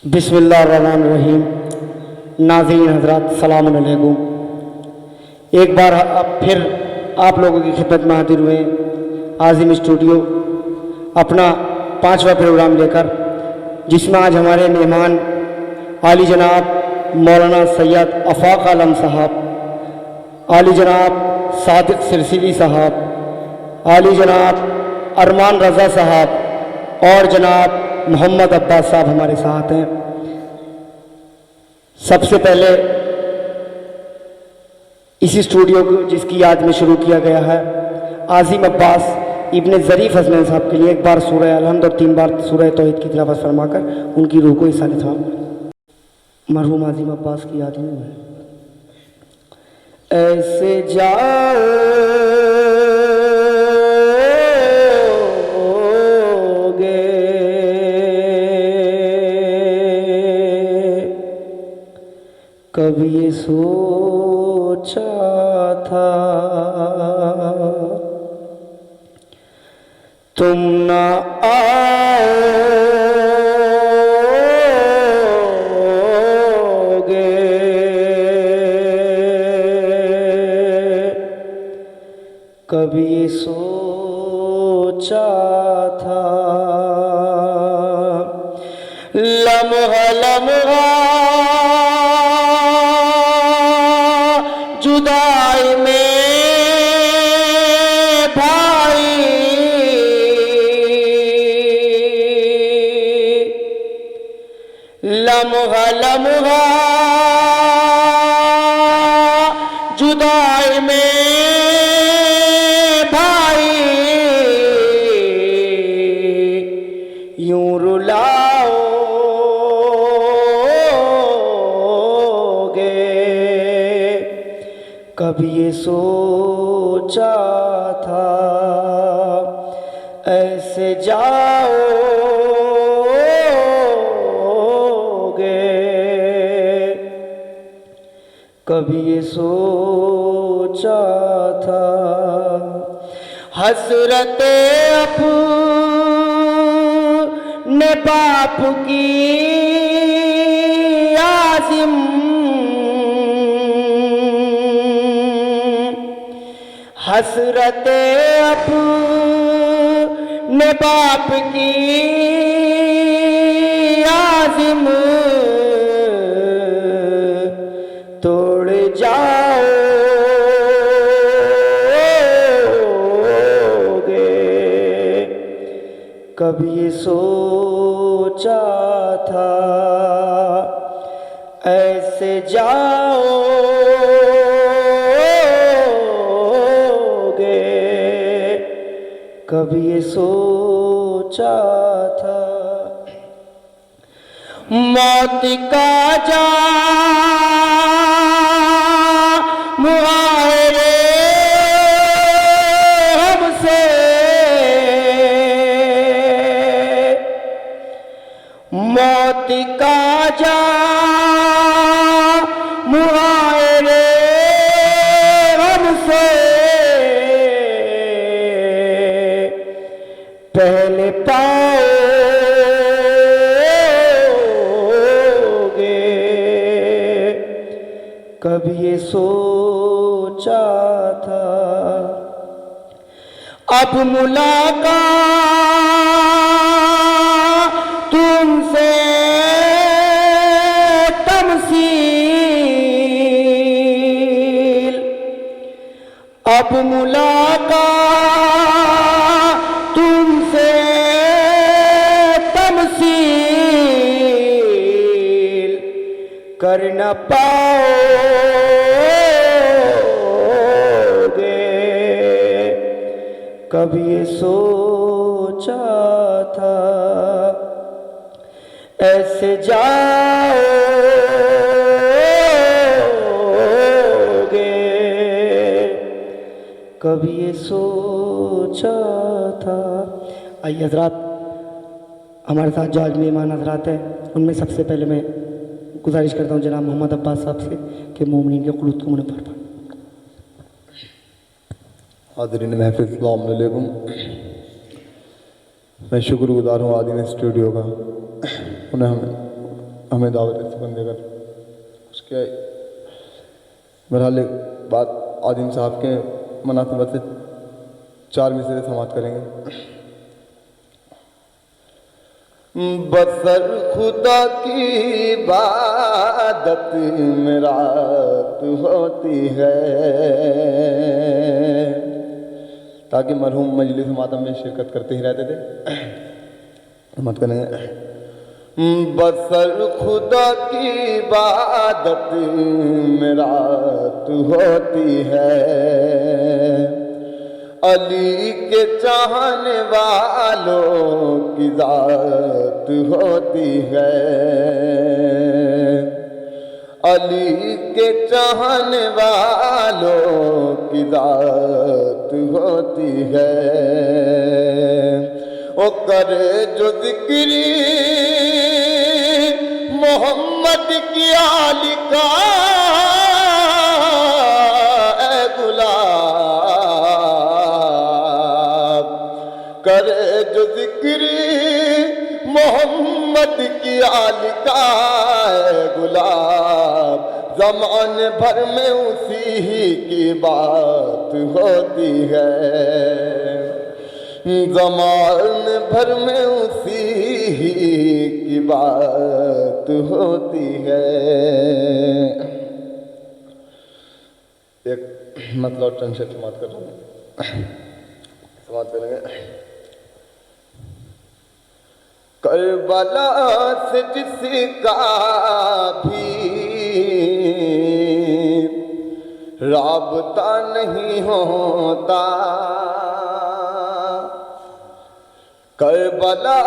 بسم اللہ الرحمن الرحیم۔ ناظرین حضرات السلام علیکم۔ ایک بار پھر آپ لوگوں کی خدمت میں حاضر ہوئے عظیم اسٹوڈیو اپنا 5واں پروگرام لے کر، جس میں آج ہمارے مہمان عالی جناب مولانا سید آفاق عالم صاحب، عالی جناب صادق سرسیلی صاحب، عالی جناب ارمان رضا صاحب اور جناب محمد عباس صاحب ہمارے ساتھ ہیں۔ سب سے پہلے اسی اسٹوڈیو کو جس کی یاد میں شروع کیا گیا ہے، عظیم عباس ابن ظریف حسنین صاحب کے لیے ایک بار سورہ الحمد اور 3 بار سورہ توحید کی تلاوت فرما کر ان کی روح کو ایصال ثواب مرحوم عظیم عباس کی یاد میں ہے۔ ایسے جاؤ کبھی یہ سوچا تھا تم نہ آؤ گے، کبھی یہ سوچا تھا لمحہ لمحہ جدائی میں بھائی، لمحہ لمحہ جدائی میں بھائی، یوں رلاؤ کبھی یہ سوچا تھا ایسے جاؤ گے، کبھی یہ سوچا تھا حسرت اپنے باپ کی عظیم، حسرت اپنے باپ کی عظیم توڑ جاؤ گے، کبھی یہ سوچا تھا ایسے جاؤ کبھی یہ سوچا تھا موت کا جام معاہرے ہم سے، موت کا جام معاہرے ہم سے پہلے پاؤ گے، کبھی یہ سوچا تھا اب ملاقات تم سے تمثیل، اب ملاقات تم سے تمثیل کر نہ پاؤ گے، کبھی یہ سوچا تھا ایسے جاؤ گے، کبھی یہ سوچا تھا۔ آئیے حضرات، ہمارے ساتھ جو آج مہمان حضرات ہیں ان میں سب سے پہلے میں گزارش کرتا ہوں جناب محمد عباس صاحب سے کہ مومنین کے قلوب کو منور فرمائیں۔ حاضرین محفل السلام علیکم۔ میں شکر گزار ہوں عظیم اسٹوڈیو کا، انہیں ہمیں ہمیں دعوت اس بندے کر اس کے بہرحال ایک بات عظیم صاحب کے مناسبت سے 4 مصرے سماعت کریں گے. بسر خدا کی عبادت میں رات ہوتی ہے تاکہ مرحوم مجلس ماتم میں شرکت کرتے ہی رہتے تھے. مت کریں گے. بسر خدا کی عبادت میں رات ہوتی ہے علی کے چاہنے والوں کی ذات ہوتی ہے علی کے چاہنے والوں کی ذات ہوتی ہے. او کرے جو ذکری محمد کی آل کا اے گلاب کرے جو ذکری محمد کی آل کا اے گلاب زمانے بھر میں اسی ہی کی بات ہوتی ہے زمانے بھر میں اسی ہی کی بات ہوتی ہے. ایک مطلب ٹنشن سماعت کر رہا ہوں سماعت کریں گے. کربلا سے جس کا بھی رابطہ نہیں ہوتا کربلا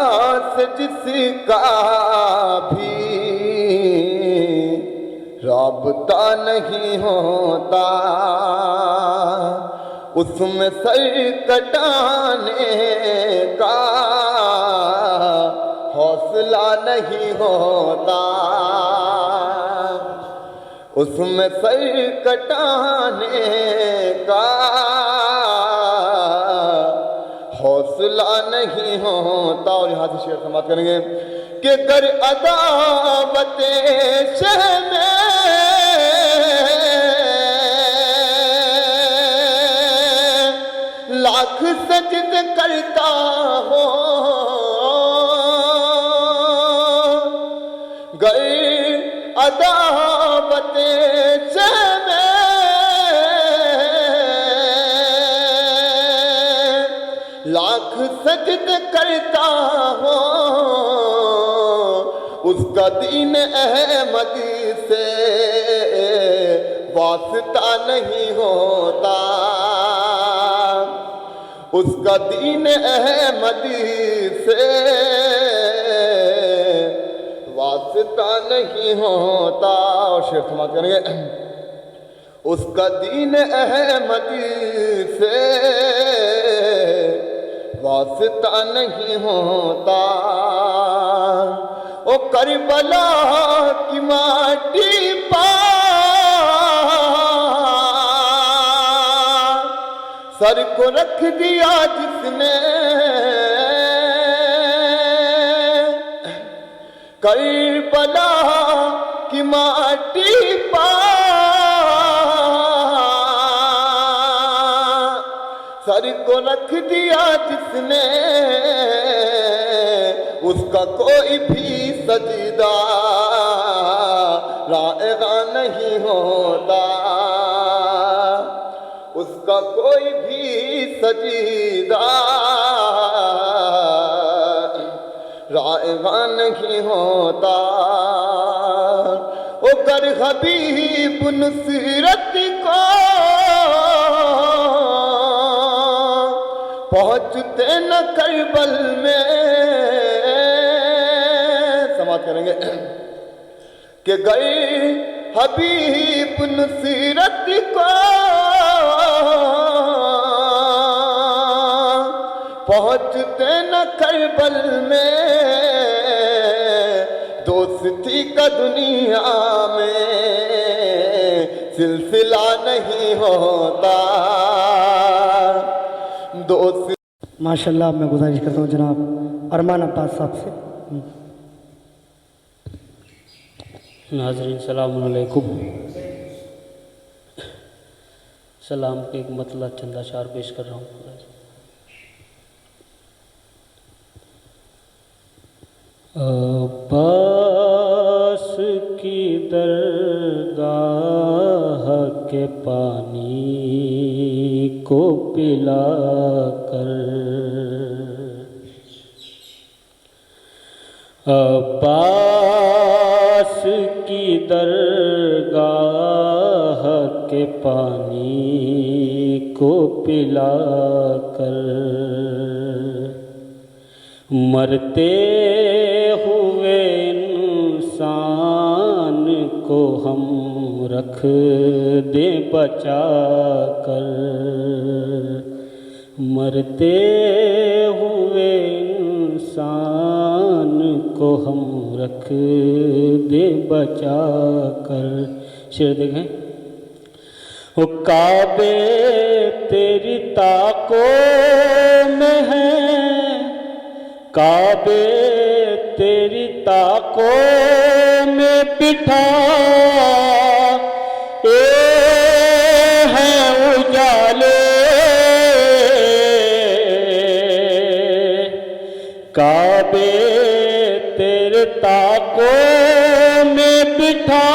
سے جس کا بھی رابطہ نہیں ہوتا اس میں سر کٹانے کا حوصلہ نہیں ہوتا اس میں سر کٹانے کا حوصلہ نہیں ہوتا. اور یہاں سے شعر سماعت کریں گے کہ گر عداوت شہ میں لاکھ سجد کرتا ہو گر عداوت شہ میں لاکھ سجد کرتا ہوں اس کا دین احمد سے واسطہ نہیں ہوتا اس کا دین احمد سے واسطہ نہیں ہوتا. اور شعر سماعت کریں گے. اس کا دین احمد سے واسطہ نہیں ہوتا او کربلا کی ماٹی پا سر کو رکھ دیا جس نے کربلا کی ماٹی پا سر کو رکھ دیا جس نے اس کا کوئی بھی سجدہ رائگاں نہیں ہوتا اس کا کوئی بھی سجدہ رائگاں نہیں ہوتا. او کر حبیب نصرت کو پہنچتے نہ کربل میں سماعت کریں گے کہ گئے حبیب نصرت کو پہنچتے نہ کربل میں دوستی کا دنیا میں سلسلہ نہیں ہوتا دوست. ماشاءاللہ میں گزارش کرتا ہوں جناب ارمان عباس صاحب سے. ناظرین السلام علیکم. سلام کے ایک مطلع چند اشعار پیش کر رہا ہوں. عباس کی درگاہ کے پانی کو پلا کر، عباس کی درگاہ کے پانی کو پلا کر، مرتے ہوئے انسان کو ہم رکھ دیں بچا کر، مرتے ہوئے انسان کو ہم رکھ دیں بچا کر. شعر دیکھیں. وہ کعبے تیری طاقوں میں ہیں، کعبے تیری طاقوں میں بٹھا ہیں اجالے، کعبے تیرے طاقوں میں بٹھا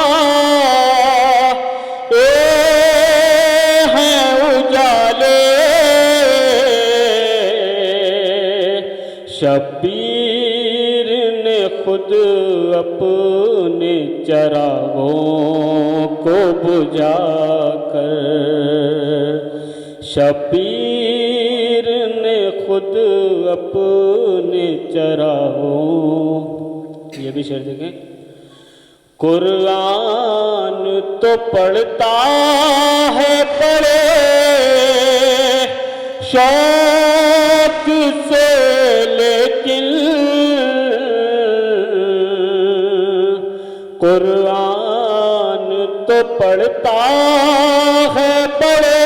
ہیں اجالے، شبیر نے خود اپنے چراغوں کو بجھا کر، شبیر نے خود اپنے چراغوں. یہ بھی شعر دیکھیں. قرآن تو پڑھتا ہے پڑھے شوق سے، لیکن قرآن تو پڑھتا ہے پڑھے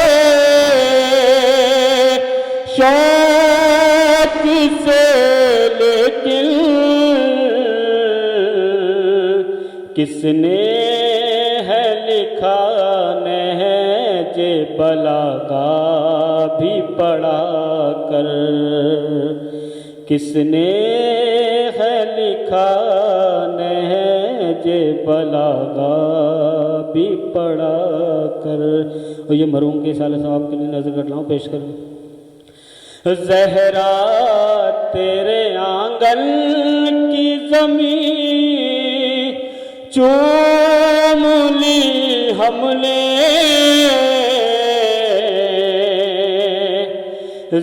شوق سے، لیکن کس نے ہے لکھا نہج بلاغہ بھی پڑھا کر، کس نے ہے لکھا نہج بلاغہ بھی پڑھا کر. اور یہ مرحوم کے سالہ صاحب کے لیے نظر کر رہا ہوں، پیش کروں. زہرا تیرے آنگن کی زمین چوم لی ہم نے،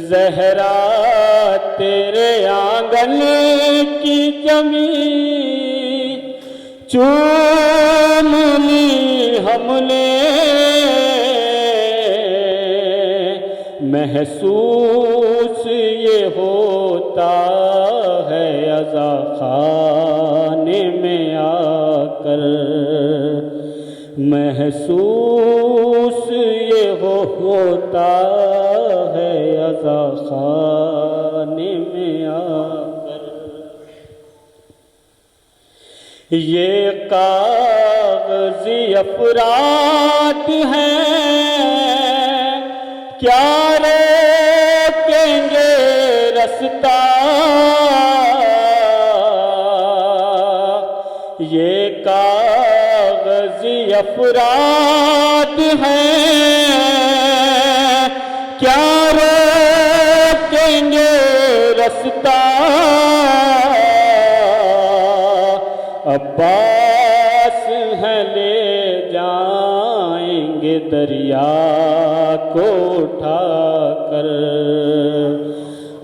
زہرا تیرے آنگن کی زمین چوم لی ہم نے، محسوس یہ ہوتا ہے عزا خانے میں آ کر، محسوس یہ ہوتا ہے عزا خانے میں آ کر. یہ کاغذی افراد ہیں کیا روکیں گے رستہ، یہ کاغذی افراد ہیں کیا روکیں گے رستہ، عباس ہیں لے جائیں گے دریا کو اٹھا کر،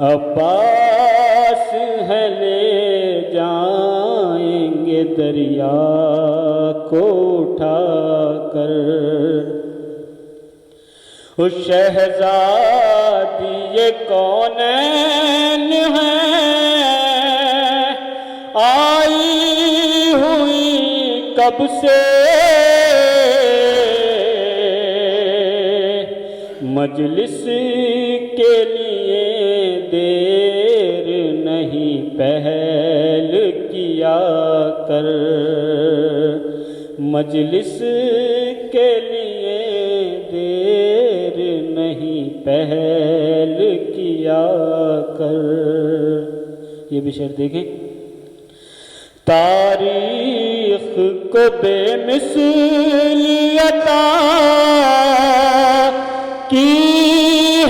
عباس ہیں لے جائیں گے دریا کو اٹھا کر. اس شہزادی یہ کونین ہے آئی ہوئی کب سے، مجلس کے لیے دیر نہیں پہل کیا کر، مجلس کے لیے دیر نہیں پہل کیا کر. یہ بھی شعر دیکھیں. تاریخ کو بے مثل عطا کی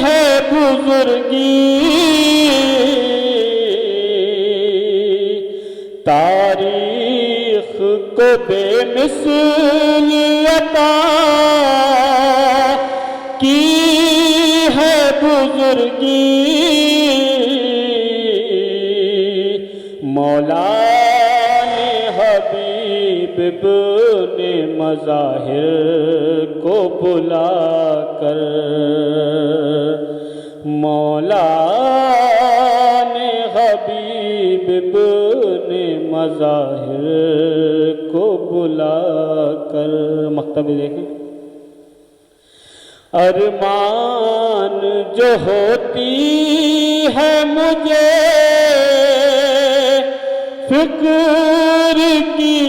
ہے بزرگی، تاریخ کو بے مثل عطا کی ہے بزرگی. مولا ابن مظاہر کو بلا کر، مولا نے حبیب ابن مظاہر کو بلا کر. مکتب دیکھیں. ارمان جو ہوتی ہے مجھے فکر کی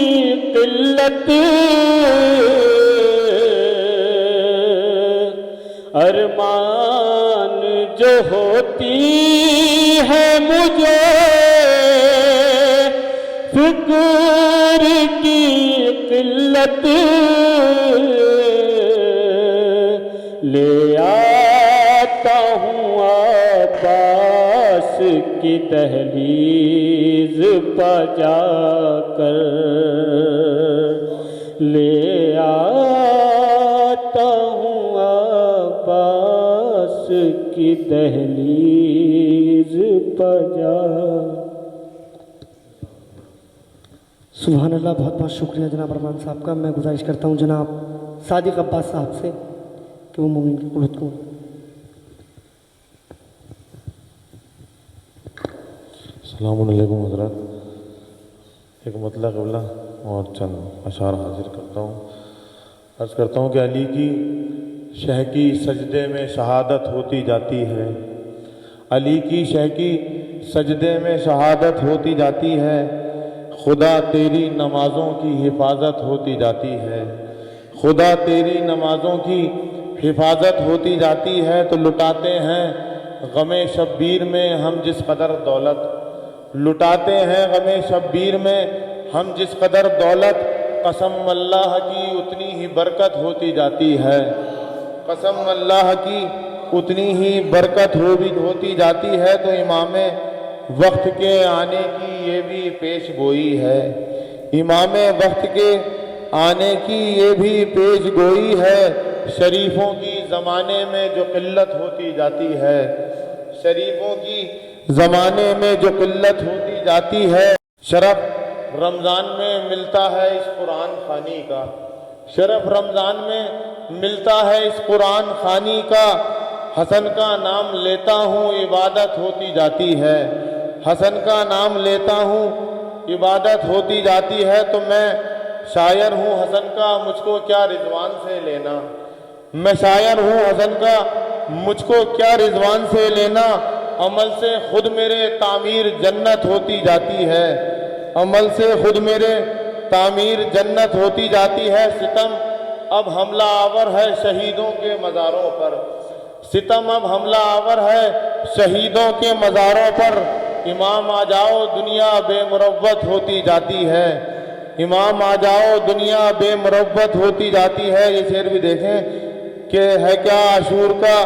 قلت، ارمان جو ہوتی ہے مجھے فکر کی قلت، لے آتا ہوں عباس کی دہلیز پا جا کر، لے آتا ہوں عباس کی دہلیز پا جا. سبحان اللہ. بہت بہت شکریہ جناب ارمان صاحب کا. میں گزارش کرتا ہوں جناب صادق عباس صاحب سے کہ وہ مومن کی قربت کو. السلام علیکم حضرات. ایک مطلع قبلہ اور چند اشعار حاضر کرتا ہوں. عرض کرتا ہوں کہ علی کی شہ کی سجدے میں شہادت ہوتی جاتی ہے، علی کی شہ کی سجدے میں شہادت ہوتی جاتی ہے، خدا تیری نمازوں کی حفاظت ہوتی جاتی ہے، خدا تیری نمازوں کی حفاظت ہوتی جاتی ہے. تو لٹاتے ہیں غم شبیر میں ہم جس قدر دولت، لٹاتے ہیں غم شبیر میں ہم جس قدر دولت، قسم اللہ کی اتنی ہی برکت ہوتی جاتی ہے، قسم اللہ کی اتنی ہی برکت ہوتی جاتی ہے. تو امام وقت کے آنے کی یہ بھی پیش گوئی ہے، امام وقت کے آنے کی یہ بھی پیش گوئی ہے. شریفوں کی زمانے میں جو قلت ہوتی جاتی ہے، شریفوں کی زمانے میں جو قلت ہوتی جاتی ہے. شرف رمضان میں ملتا ہے اس قرآن خوانی کا، شرف رمضان میں ملتا ہے اس قرآن خوانی کا. حسن کا نام لیتا ہوں عبادت ہوتی جاتی ہے، حسن کا نام لیتا ہوں عبادت ہوتی جاتی ہے. تو میں شاعر ہوں حسن کا، مجھ کو کیا رضوان سے لینا، میں شاعر ہوں حسن کا، مجھ کو کیا رضوان سے لینا. عمل سے خود میرے تعمیر جنت ہوتی جاتی ہے، عمل سے خود میرے تعمیر جنت ہوتی جاتی ہے. ستم اب حملہ آور ہے شہیدوں کے مزاروں پر، ستم اب حملہ آور ہے شہیدوں کے مزاروں پر. امام آ جاؤ دنیا بے مروت ہوتی جاتی ہے، امام آ جاؤ دنیا بے مروت ہوتی جاتی ہے. یہ شعر بھی دیکھیں کہ ہے کیا عاشور کا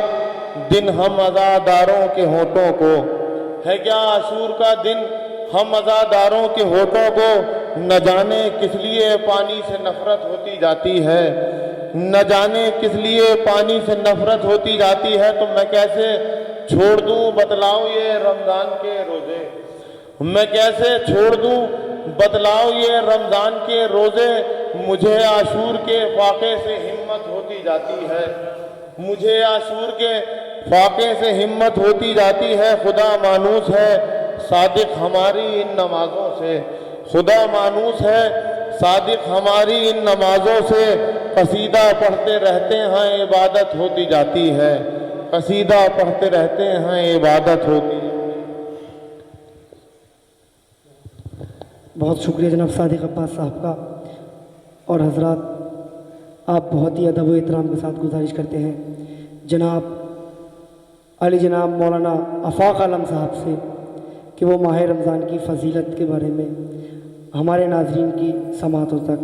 دن ہم عزاداروں کے ہونٹوں کو، ہے کیا عاشور کا دن ہم عزاداروں کے ہونٹوں کو. نہ جانے کس لیے پانی سے نفرت ہوتی جاتی ہے، نہ جانے کس لیے پانی سے نفرت ہوتی جاتی ہے. تو میں کیسے چھوڑ دوں بتلاؤ یہ رمضان کے روزے، میں کیسے چھوڑ دوں بتلاؤ یہ رمضان کے روزے. مجھے عاشور کے فاقے سے ہمت ہوتی جاتی ہے، مجھے عاشور کے فاقے سے ہمت ہوتی جاتی ہے. خدا مانوس ہے صادق ہماری ان نمازوں سے، خدا مانوس ہے صادق ہماری ان نمازوں سے. قصیدہ پڑھتے رہتے ہیں عبادت ہوتی جاتی ہے، قصیدہ پڑھتے رہتے ہیں عبادت ہوتی جاتی ہے. بہت شکریہ جناب صادق عباس صاحب کا. اور حضرات، آپ بہت ہی ادب و احترام کے ساتھ گزارش کرتے ہیں جناب علی جناب مولانا آفاق عالم صاحب سے کہ وہ ماہ رمضان کی فضیلت کے بارے میں ہمارے ناظرین کی سماعتوں تک.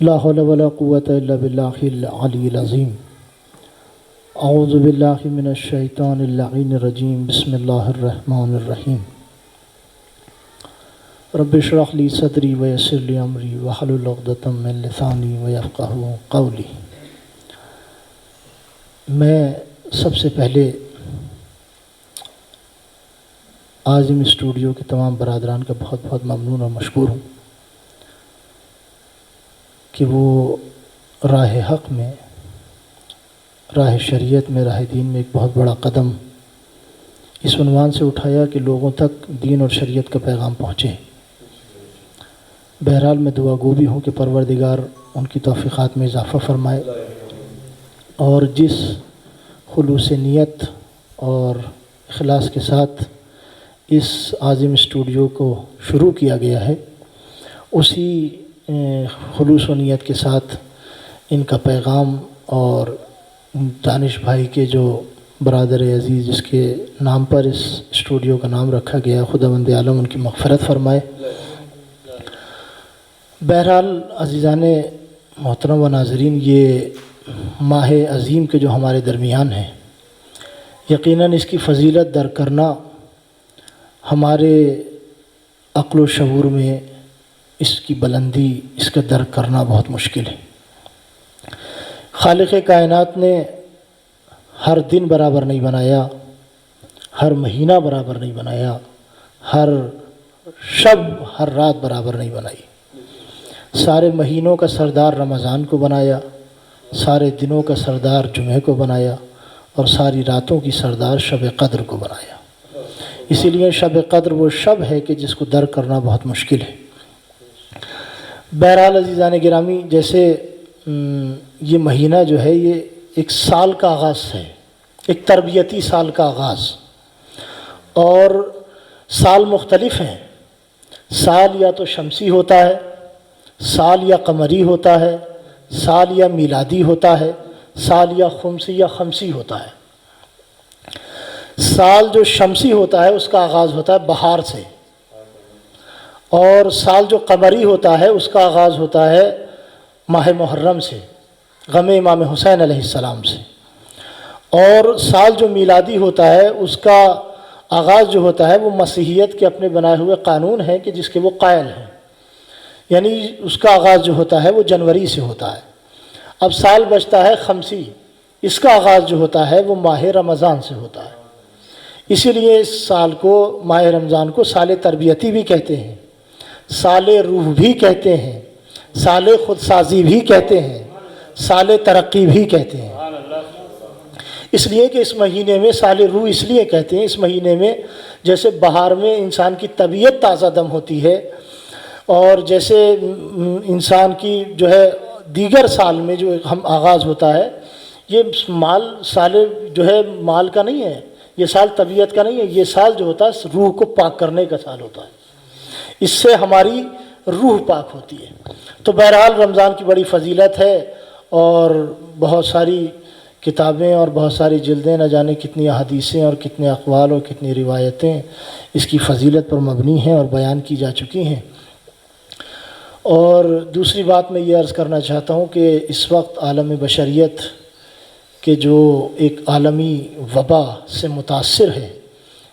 لا حول ولا قوة الا باللہ العلی العظیم. اعوذ باللہ من الشیطان اللعین الرجیم. بسم اللہ الرحمن الرحیم. رب اشرح لی صدری ویسر لی امری واحلل عقدۃ من لسانی ویفقہوا قولی. میں سب سے پہلے عظیم اسٹوڈیو کے تمام برادران کا بہت بہت ممنون اور مشکور ہوں کہ وہ راہ حق میں، راہ شریعت میں، راہ دین میں ایک بہت بڑا قدم اس عنوان سے اٹھایا کہ لوگوں تک دین اور شریعت کا پیغام پہنچے. بہرحال میں دعا گو بھی ہوں کہ پروردگار ان کی توفیقات میں اضافہ فرمائے اور جس خلوص نیت اور اخلاص کے ساتھ اس عظیم اسٹوڈیو کو شروع کیا گیا ہے، اسی خلوص و نیت کے ساتھ ان کا پیغام اور دانش بھائی کے جو برادر عزیز جس کے نام پر اس اسٹوڈیو کا نام رکھا گیا، خداوند عالم ان کی مغفرت فرمائے. بہرحال عزیزان محترم و ناظرین، یہ ماہ عظیم کے جو ہمارے درمیان ہیں، یقیناً اس کی فضیلت در کرنا ہمارے عقل و شعور میں اس کی بلندی، اس کا درک کرنا بہت مشکل ہے. خالق کائنات نے ہر دن برابر نہیں بنایا، ہر مہینہ برابر نہیں بنایا، ہر شب ہر رات برابر نہیں بنائی. سارے مہینوں کا سردار رمضان کو بنایا، سارے دنوں کا سردار جمعہ کو بنایا، اور ساری راتوں کی سردار شب قدر کو بنایا. اسی لیے شب قدر وہ شب ہے کہ جس کو درک کرنا بہت مشکل ہے. بہرحال عزیزان گرامی، جیسے یہ مہینہ جو ہے یہ ایک سال کا آغاز ہے، ایک تربیتی سال کا آغاز، اور سال مختلف ہیں. سال یا تو شمسی ہوتا ہے، سال یا قمری ہوتا ہے، سال یا میلادی ہوتا ہے، سال یا خمسی ہوتا ہے. سال جو شمسی ہوتا ہے اس کا آغاز ہوتا ہے بہار سے، اور سال جو قمری ہوتا ہے اس کا آغاز ہوتا ہے ماہ محرم سے، غم امام حسین علیہ السلام سے. اور سال جو میلادی ہوتا ہے اس کا آغاز جو ہوتا ہے وہ مسیحیت کے اپنے بنائے ہوئے قانون ہیں کہ جس کے وہ قائل ہیں، یعنی اس کا آغاز جو ہوتا ہے وہ جنوری سے ہوتا ہے. اب سال بچتا ہے خمسی، اس کا آغاز جو ہوتا ہے وہ ماہ رمضان سے ہوتا ہے. اسی لیے اس سال کو، ماہ رمضان کو، سال تربیتی بھی کہتے ہیں، سال روح بھی کہتے ہیں، سال خودسازی بھی کہتے ہیں، سال ترقی بھی کہتے ہیں. اس لیے کہ اس مہینے میں سال روح اس لیے کہتے ہیں، اس مہینے میں جیسے بہار میں انسان کی طبیعت تازہ دم ہوتی ہے، اور جیسے انسان کی جو ہے دیگر سال میں جو ہم آغاز ہوتا ہے، یہ سال جو ہے مال کا نہیں ہے، یہ سال طبیعت کا نہیں ہے، یہ سال جو ہوتا ہے روح کو پاک کرنے کا سال ہوتا ہے. اس سے ہماری روح پاک ہوتی ہے. تو بہرحال رمضان کی بڑی فضیلت ہے، اور بہت ساری کتابیں اور بہت ساری جلدیں، نہ جانے کتنی احادیثیں اور کتنے اقوال اور کتنی روایتیں اس کی فضیلت پر مبنی ہیں اور بیان کی جا چکی ہیں. اور دوسری بات میں یہ عرض کرنا چاہتا ہوں کہ اس وقت عالم بشریت کے جو ایک عالمی وبا سے متاثر ہے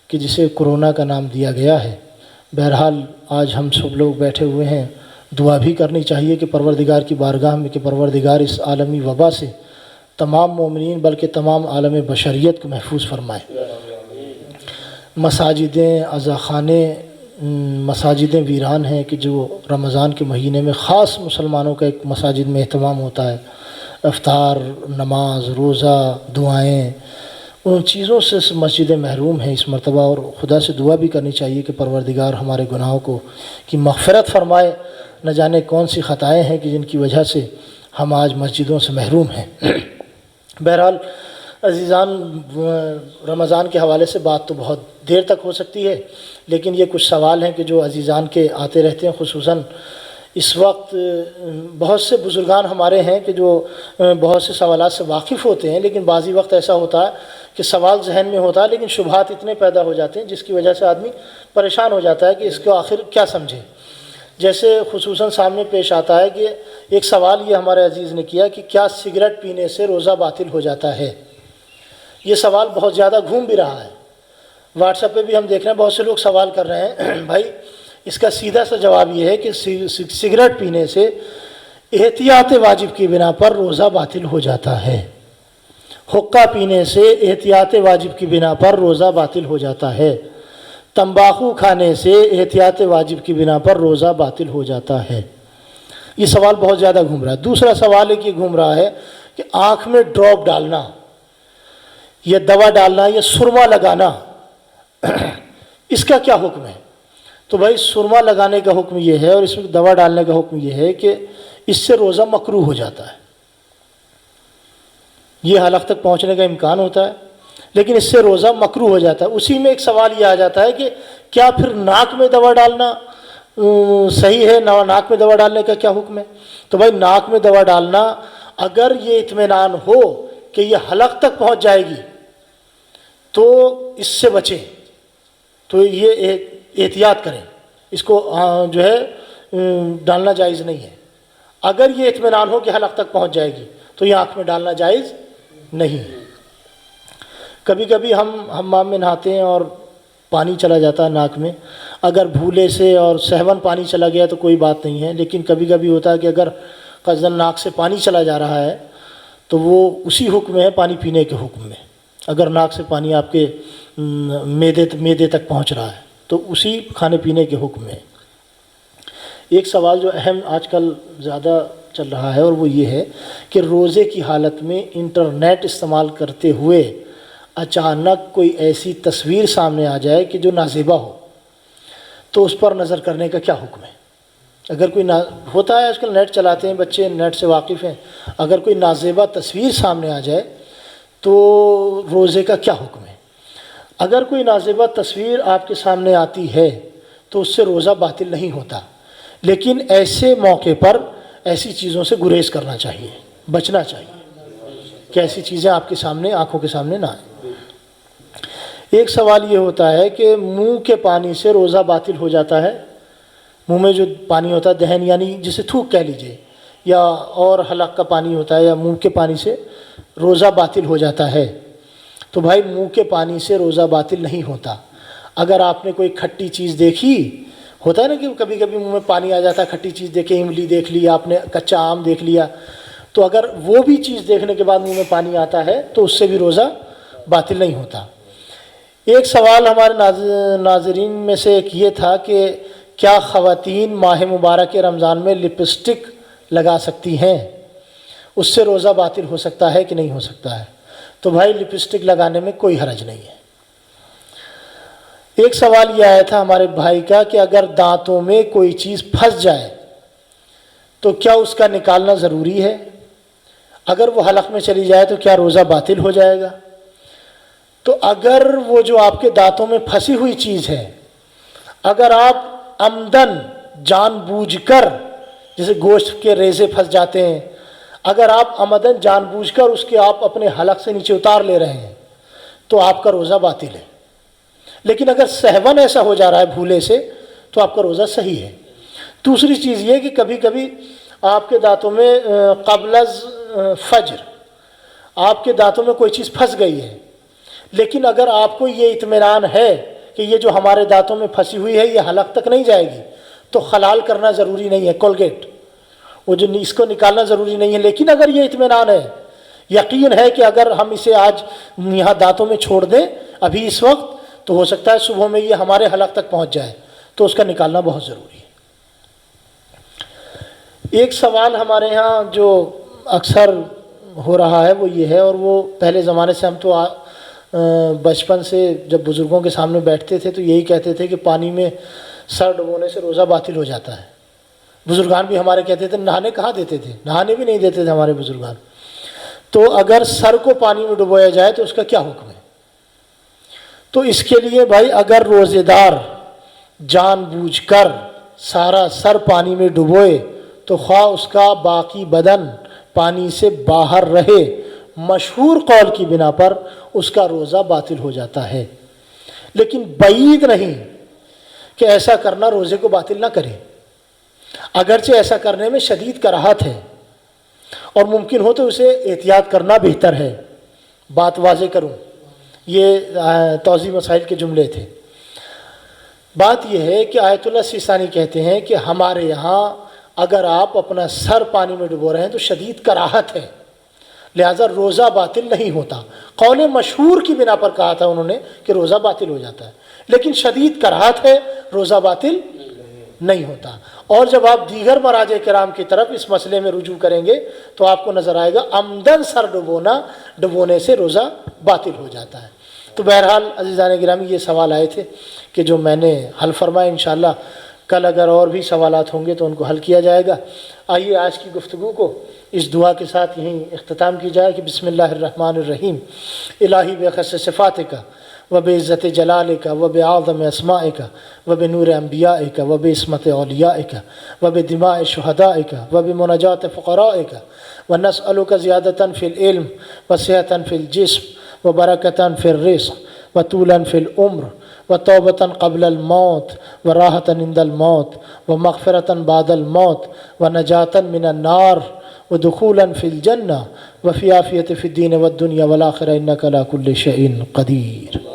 کہ جسے کرونا کا نام دیا گیا ہے. بہرحال آج ہم سب لوگ بیٹھے ہوئے ہیں، دعا بھی کرنی چاہیے کہ پروردگار کی بارگاہ میں کہ پروردگار اس عالمی وبا سے تمام مومنین بلکہ تمام عالم بشریت کو محفوظ فرمائے. مساجدیں، عزاخانے، مساجدیں ویران ہیں کہ جو رمضان کے مہینے میں خاص مسلمانوں کا ایک مساجد میں اہتمام ہوتا ہے، افطار، نماز، روزہ، دعائیں، ان چیزوں سے مسجدیں محروم ہیں اس مرتبہ. اور خدا سے دعا بھی کرنی چاہیے کہ پروردگار ہمارے گناہوں کو کی مغفرت فرمائے. نہ جانے کون سی خطائیں ہیں کہ جن کی وجہ سے ہم آج مسجدوں سے محروم ہیں. بہرحال عزیزان، رمضان کے حوالے سے بات تو بہت دیر تک ہو سکتی ہے، لیکن یہ کچھ سوال ہیں کہ جو عزیزان کے آتے رہتے ہیں. خصوصاً اس وقت بہت سے بزرگان ہمارے ہیں کہ جو بہت سے سوالات سے واقف ہوتے ہیں، لیکن بعضی وقت ایسا ہوتا ہے کہ سوال ذہن میں ہوتا ہے لیکن شبہات اتنے پیدا ہو جاتے ہیں جس کی وجہ سے آدمی پریشان ہو جاتا ہے کہ اس کو آخر کیا سمجھے۔ جیسے خصوصاً سامنے پیش آتا ہے کہ ایک سوال یہ ہمارے عزیز نے کیا کہ کیا سگریٹ پینے سے روزہ باطل ہو جاتا ہے؟ یہ سوال بہت زیادہ گھوم بھی رہا ہے، واٹس ایپ پہ بھی ہم دیکھ رہے ہیں بہت سے لوگ سوال کر رہے ہیں۔ بھائی اس کا سیدھا سا جواب یہ ہے کہ سگریٹ پینے سے احتیاط واجب کی بنا پر روزہ باطل ہو جاتا ہے، حقہ پینے سے احتیاط واجب کی بنا پر روزہ باطل ہو جاتا ہے، تمباکو کھانے سے احتیاط واجب کی بنا پر روزہ باطل ہو جاتا ہے۔ یہ سوال بہت زیادہ گھوم رہا ہے۔ دوسرا سوال ایک یہ گھوم رہا ہے کہ آنکھ میں ڈراپ ڈالنا یا دوا ڈالنا یا سرما لگانا، اس کا کیا حکم ہے؟ تو بھائی سرما لگانے کا حکم یہ ہے اور اس میں دوا ڈالنے کا حکم یہ ہے کہ اس سے روزہ مکروہ ہو جاتا ہے، یہ حلق تک پہنچنے کا امکان ہوتا ہے لیکن اس سے روزہ مکروہ ہو جاتا ہے۔ اسی میں ایک سوال یہ آ جاتا ہے کہ کیا پھر ناک میں دوا ڈالنا صحیح ہے؟ ناک میں دوا ڈالنے کا کیا حکم ہے؟ تو بھائی ناک میں دوا ڈالنا اگر یہ اطمینان ہو کہ یہ حلق تک پہنچ جائے گی تو اس سے بچیں، تو یہ احتیاط کریں، اس کو جو ہے ڈالنا جائز نہیں ہے۔ اگر یہ اطمینان ہو کہ حلق تک پہنچ جائے گی تو یہ آنکھ میں ڈالنا جائز نہیں ہے۔ کبھی کبھی ہم حمام میں نہاتے ہیں اور پانی چلا جاتا ہے ناک میں، اگر بھولے سے اور سہون پانی چلا گیا تو کوئی بات نہیں ہے، لیکن کبھی کبھی ہوتا ہے کہ اگر قصداً ناک سے پانی چلا جا رہا ہے تو وہ اسی حکم ہے پانی پینے کے حکم میں۔ اگر ناک سے پانی آپ کے معدے تک پہنچ رہا ہے تو اسی کھانے پینے کے حکم میں۔ ایک سوال جو اہم آج کل زیادہ چل رہا ہے اور وہ یہ ہے کہ روزے کی حالت میں انٹرنیٹ استعمال کرتے ہوئے اچانک کوئی ایسی تصویر سامنے آ جائے کہ جو نازیبا ہو تو اس پر نظر کرنے کا کیا حکم ہے؟ اگر کوئی ہوتا ہے، آج کل نیٹ چلاتے ہیں بچے، نیٹ سے واقف ہیں، اگر کوئی نازیبا تصویر سامنے آ جائے تو روزے کا کیا حکم ہے؟ اگر کوئی نازیبا تصویر آپ کے سامنے آتی ہے تو اس سے روزہ باطل نہیں ہوتا، لیکن ایسے موقع پر ایسی چیزوں سے گریز کرنا چاہیے، بچنا چاہیے کہ ایسی چیزیں آپ کے سامنے، آنکھوں کے سامنے نہ آئیں۔ ایک سوال یہ ہوتا ہے کہ منہ کے پانی سے روزہ باطل ہو جاتا ہے، منہ میں جو پانی ہوتا ہے دہن یعنی جسے تھوک کہہ لیجئے، یا اور حلق کا پانی ہوتا ہے یا منہ کے پانی سے روزہ باطل ہو جاتا ہے۔ تو بھائی منہ کے پانی سے روزہ باطل نہیں ہوتا۔ اگر آپ نے کوئی کھٹی چیز دیکھی، ہوتا ہے نا کہ کبھی کبھی منہ میں پانی آ جاتا ہے، کھٹی چیز دیکھے، املی دیکھ لی آپ نے، کچا آم دیکھ لیا، تو اگر وہ بھی چیز دیکھنے کے بعد منہ میں پانی آتا ہے تو اس سے بھی روزہ باطل نہیں ہوتا۔ ایک سوال ہمارے ناظرین میں سے ایک یہ تھا کہ کیا خواتین ماہ مبارک رمضان میں لپسٹک لگا سکتی ہیں؟ اس سے روزہ باطل ہو سکتا ہے کہ نہیں ہو سکتا ہے؟ تو بھائی لپسٹک لگانے میں کوئی حرج نہیں ہے۔ ایک سوال یہ آیا تھا ہمارے بھائی کا کہ اگر دانتوں میں کوئی چیز پھنس جائے تو کیا اس کا نکالنا ضروری ہے؟ اگر وہ حلق میں چلی جائے تو کیا روزہ باطل ہو جائے گا؟ تو اگر وہ جو آپ کے دانتوں میں پھنسی ہوئی چیز ہے، اگر آپ عمدن جان بوجھ کر، جیسے گوشت کے ریزے پھنس جاتے ہیں، اگر آپ عمدن جان بوجھ کر اس کے آپ اپنے حلق سے نیچے اتار لے رہے ہیں تو آپ کا روزہ باطل ہے۔ لیکن اگر سہون ایسا ہو جا رہا ہے بھولے سے تو آپ کا روزہ صحیح ہے۔ دوسری چیز یہ کہ کبھی کبھی آپ کے دانتوں میں قبل از فجر آپ کے دانتوں میں کوئی چیز پھنس گئی ہے، لیکن اگر آپ کو یہ اطمینان ہے کہ یہ جو ہمارے دانتوں میں پھنسی ہوئی ہے یہ حلق تک نہیں جائے گی تو حلال کرنا ضروری نہیں ہے، کولگیٹ وہ جو اس کو نکالنا ضروری نہیں ہے۔ لیکن اگر یہ اطمینان ہے، یقین ہے کہ اگر ہم اسے آج یہاں دانتوں میں چھوڑ دیں ابھی اس وقت تو ہو سکتا ہے صبح میں یہ ہمارے حلق تک پہنچ جائے، تو اس کا نکالنا بہت ضروری ہے۔ ایک سوال ہمارے ہاں جو اکثر ہو رہا ہے وہ یہ ہے، اور وہ پہلے زمانے سے ہم تو بچپن سے جب بزرگوں کے سامنے بیٹھتے تھے تو یہی کہتے تھے کہ پانی میں سر ڈبونے سے روزہ باطل ہو جاتا ہے۔ بزرگان بھی ہمارے کہتے تھے، نہانے کہاں دیتے تھے، نہانے بھی نہیں دیتے تھے ہمارے بزرگان۔ تو اگر سر کو پانی میں ڈبویا جائے تو اس کا کیا حکم ہے؟ تو اس کے لیے بھائی اگر روزے دار جان بوجھ کر سارا سر پانی میں ڈبوئے تو خواہ اس کا باقی بدن پانی سے باہر رہے، مشہور قول کی بنا پر اس کا روزہ باطل ہو جاتا ہے۔ لیکن بعید نہیں کہ ایسا کرنا روزے کو باطل نہ کرے، اگرچہ ایسا کرنے میں شدید کراہت ہے اور ممکن ہو تو اسے احتیاط کرنا بہتر ہے۔ بات واضح کروں، یہ توضیح مسائل کے جملے تھے۔ بات یہ ہے کہ آیت اللہ سیستانی کہتے ہیں کہ ہمارے یہاں اگر آپ اپنا سر پانی میں ڈبو رہے ہیں تو شدید کراہت ہے، لہذا روزہ باطل نہیں ہوتا۔ قول مشہور کی بنا پر کہا تھا انہوں نے کہ روزہ باطل ہو جاتا ہے، لیکن شدید کراہت ہے، روزہ باطل نہیں ہوتا۔ اور جب آپ دیگر مراجع کرام کی طرف اس مسئلے میں رجوع کریں گے تو آپ کو نظر آئے گا عمدن سر ڈبونے سے روزہ باطل ہو جاتا ہے۔ تو بہرحال عزیزان گرامی، یہ سوال آئے تھے کہ جو میں نے حل فرمائے، انشاءاللہ کل اگر اور بھی سوالات ہوں گے تو ان کو حل کیا جائے گا۔ آئیے آج کی گفتگو کو اس دعا کے ساتھ یہیں اختتام کی جائے کہ بسم اللہ الرحمن الرحیم۔ الہی بخص صفاتک وبعزت جلالک وبعظم اسمائک وبنور انبیائک وبعصمت اولیائک وبدماء شہدائک وبمناجات فقرائک ونسألک زیادۃ فی العلم وصحۃ فی الجسم وبرکۃ فی الرزق وطولا فی العمر وتوبة قبل الموت وراحة عند الموت ومغفرة بعد الموت ونجاة من النار ودخولا في الجنة وفي عافية في الدين والدنيا والآخرة إنك على كل شيء قدير۔